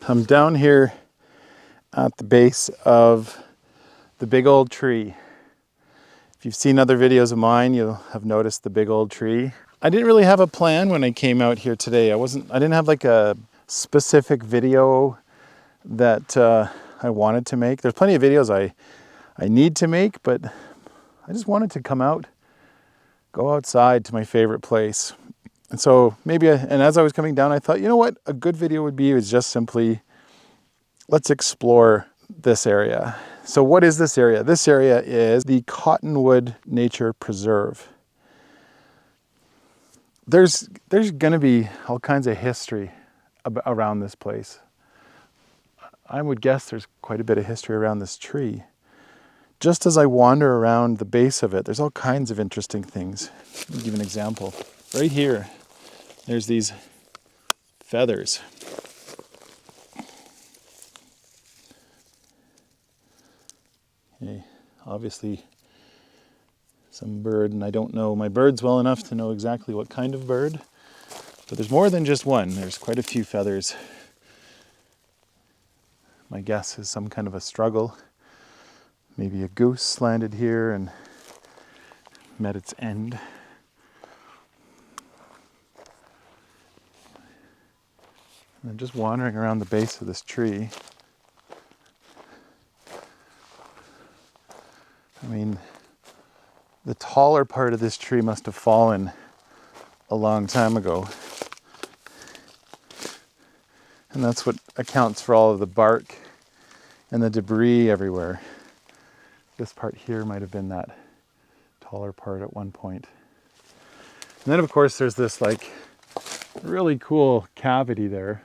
I'm down here at the base of the big old tree. If you've seen other videos of mine, you'll have noticed the big old tree. I didn't really have a plan when I came out here today. I didn't have like a specific video that I wanted to make. There's plenty of videos I need to make, but I just wanted to come out, go outside to my favorite place. And so and as I was coming down, I thought, you know what, a good video would be is just simply, let's explore this area. So what is this area? This area is the Cottonwood Nature Preserve. There's going to be all kinds of history around this place. I would guess there's quite a bit of history around this tree. Just as I wander around the base of it, there's all kinds of interesting things. Let me give an example. Right here, there's these feathers. Okay, obviously some bird, and I don't know my birds well enough to know exactly what kind of bird, but there's more than just one. There's quite a few feathers. My guess is some kind of a struggle. Maybe a goose landed here and met its end. And I'm just wandering around the base of this tree. I mean, the taller part of this tree must have fallen a long time ago. And that's what accounts for all of the bark and the debris everywhere. This part here might have been that taller part at one point. And then of course there's this like really cool cavity there.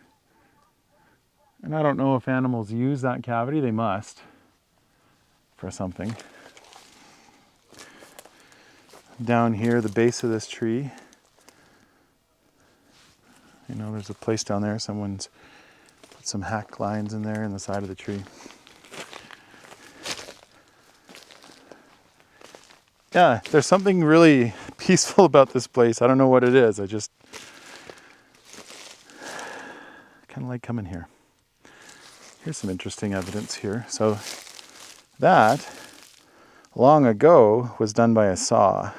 And I don't know if animals use that cavity. They must for something. Down here, the base of this tree, you know, there's a place down there. Someone's put some hack lines in there in the side of the tree. Yeah, there's something really peaceful about this place. I don't know what it is. I just kind of like coming here. Here's some interesting evidence here. So that long ago was done by a saw.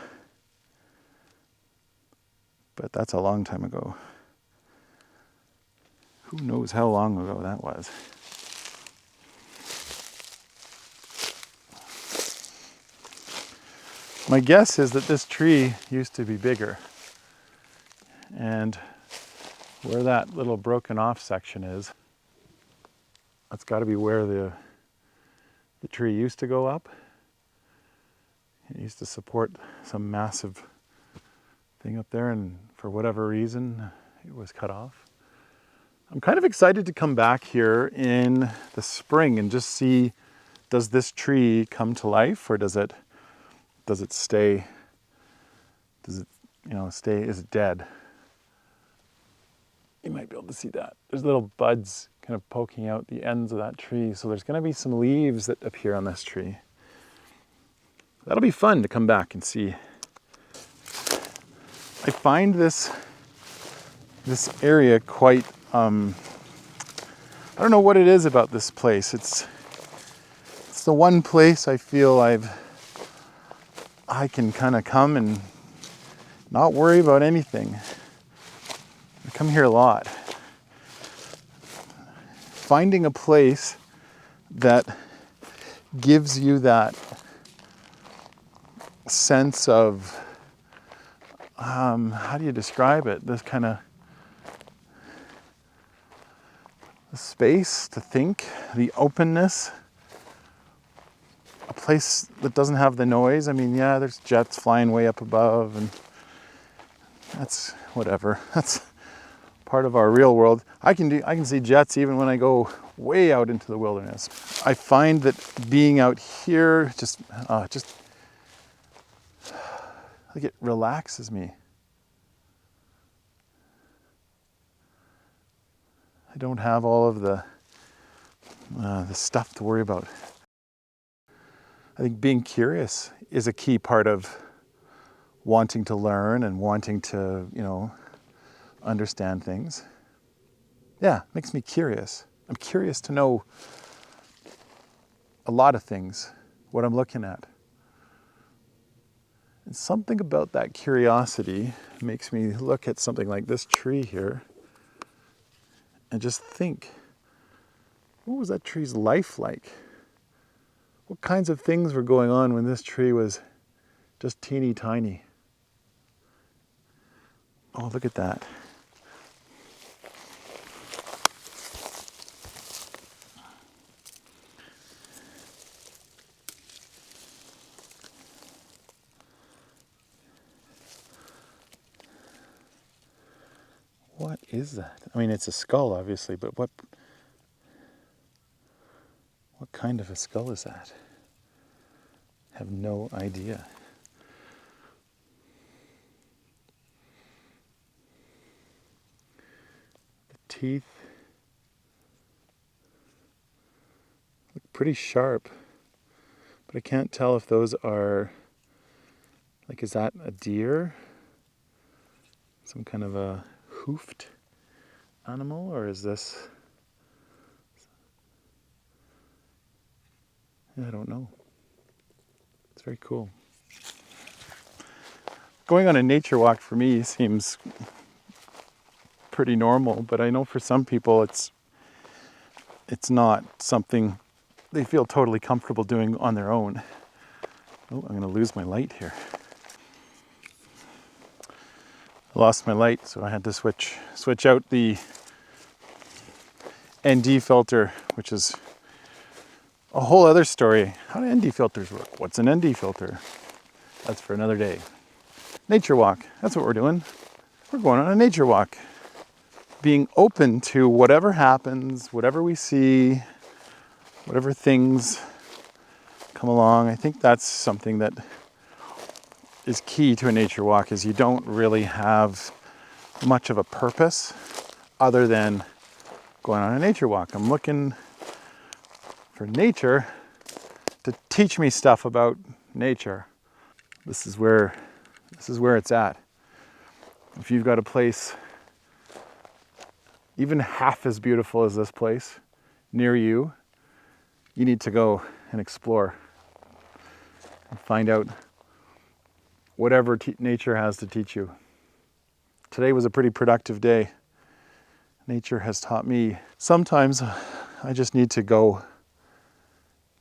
But that's a long time ago. Who knows how long ago that was? My guess is that this tree used to be bigger. And where that little broken off section is, that's got to be where the tree used to go up. It used to support some massive thing up there, and for whatever reason, it was cut off. I'm kind of excited to come back here in the spring and just see, does this tree come to life, or does it stay, is it dead? You might be able to see that. There's little buds kind of poking out the ends of that tree, so there's going to be some leaves that appear on this tree. That'll be fun to come back and see. I find this area quite, I don't know what it is about this place. It's the one place I feel I can kind of come and not worry about anything. I come here a lot. Finding a place that gives you that sense of, how do you describe it? This kind of space to think, the openness, a place that doesn't have the noise. I mean, yeah, there's jets flying way up above, and that's whatever. That's part of our real world. I can see jets even when I go way out into the wilderness. I find that being out here just like it relaxes me. I don't have all of the stuff to worry about. I think being curious is a key part of wanting to learn and wanting to, understand things. Yeah, makes me curious. I'm curious to know a lot of things, what I'm looking at. And something about that curiosity makes me look at something like this tree here and just think, what was that tree's life like? What kinds of things were going on when this tree was just teeny tiny? Oh, look at that. What is that? I mean, it's a skull, obviously, but what kind of a skull is that? I have no idea. The teeth look pretty sharp, but I can't tell if those are, like, is that a deer? Some kind of a hoofed animal, or is this, I don't know. It's very cool. Going on a nature walk for me seems pretty normal, but I know for some people it's not something they feel totally comfortable doing on their own. Oh, I'm going to lose my light here. I lost my light, so I had to switch out the ND filter, which is a whole other story. How do ND filters work? What's an ND filter? That's for another day. Nature walk, that's what we're doing. We're going on a nature walk. Being open to whatever happens, whatever we see, whatever things come along. I think that's something that is key to a nature walk, is you don't really have much of a purpose other than going on a nature walk. I'm looking for nature to teach me stuff about nature. This is where it's at. If you've got a place even half as beautiful as this place near you, you need to go and explore and find out whatever nature has to teach you. Today was a pretty productive day. Nature has taught me sometimes I just need to go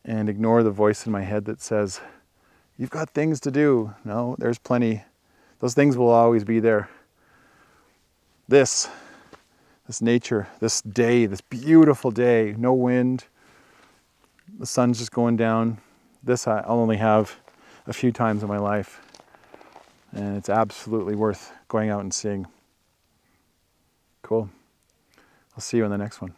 and ignore the voice in my head that says, you've got things to do. No, there's plenty. Those things will always be there. This nature, this day, this beautiful day, no wind, the sun's just going down. This I'll only have a few times in my life, and it's absolutely worth going out and seeing. Cool. I'll see you in the next one.